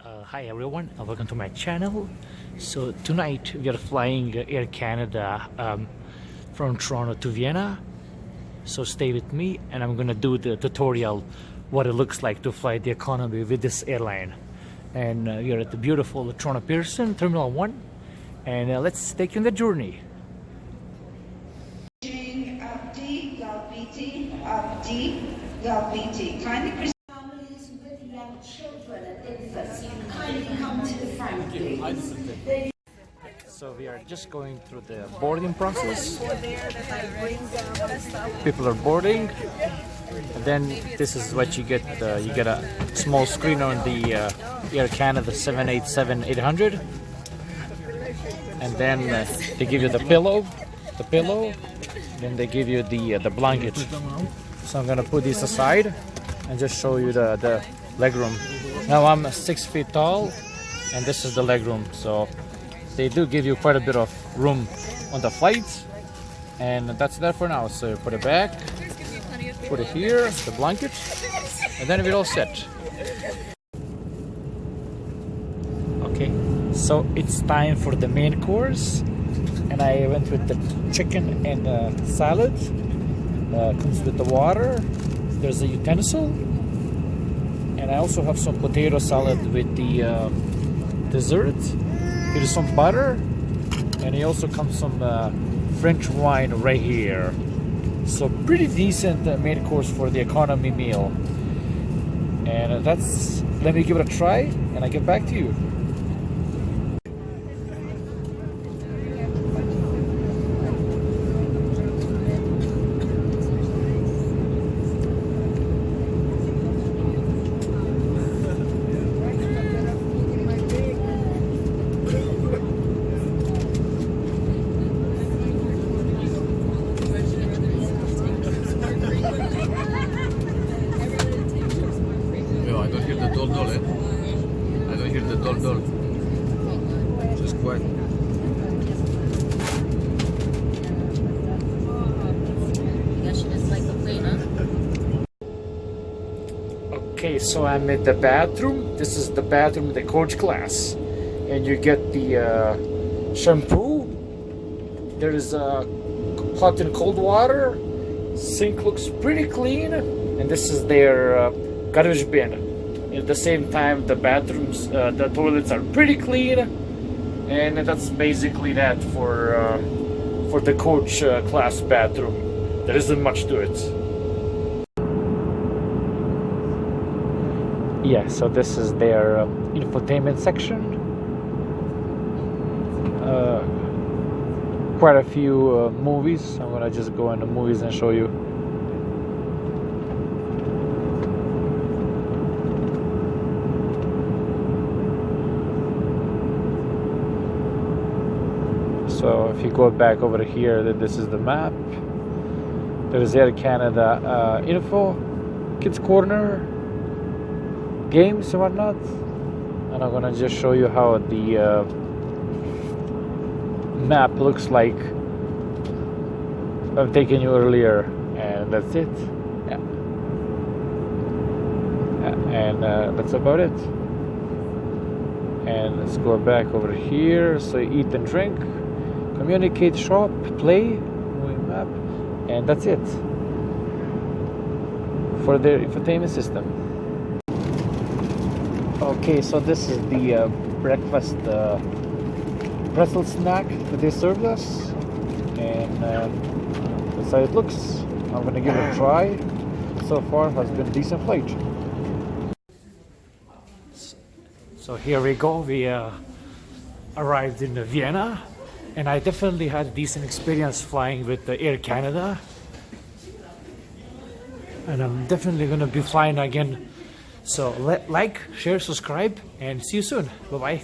Hi everyone, welcome to my channel. So tonight we are flying Air Canada from Toronto to Vienna. So stay with me and I'm gonna do the tutorial what it looks like to fly the economy with this airline. And we are at the beautiful Toronto Pearson Terminal 1 and let's take you on the journey. Kindly families with young children and infants, you can kindly come to the front, please. So we are just going through the boarding process. People are boarding, and then this is what you get. You get a small screen on the Air Canada 787-800, and then they give you the pillow. Then they give you the blanket. So I'm gonna put this aside and just show you the legroom. Now I'm 6 feet tall, and this is the legroom. So they do give you quite a bit of room on the flights, and that's there for now. So you put it back, put it here, the blanket, and then we're all set. Okay, so it's time for the main course, and I went with the chicken and salad. Comes with the water. There's a utensil, and I also have some potato salad with the dessert. Here's some butter, and it also comes some French wine right here. So pretty decent main course for the economy meal. And let me give it a try, and I get back to you. I don't hear the dol-dol, eh? I don't hear the dol-dol. Just quiet. Okay, so I'm at the bathroom. This is the bathroom in the coach class. And you get the shampoo. There is hot and cold water. Sink looks pretty clean. And this is their garbage bin. At the same time, the bathrooms, the toilets are pretty clean, and that's basically that for the coach class bathroom. There isn't much to it. Yeah, so this is their infotainment section. Quite a few movies. I'm gonna just go into movies and show you. So if you go back over here, then this is the map. There's Air Canada info, kids corner, games and whatnot. And I'm gonna just show you how the map looks like I've taken you earlier, and that's it. Yeah. And that's about it. And let's go back over here. So eat and drink, communicate, shop, play, moving map, and that's it for their infotainment system. Okay, so this is the breakfast pretzel snack that they served us, and that's how it looks. I'm gonna give it a try. So far has been a decent flight. So here we go. We arrived in Vienna. And I definitely had a decent experience flying with the Air Canada. And I'm definitely going to be flying again. So like, share, subscribe, and see you soon. Bye-bye.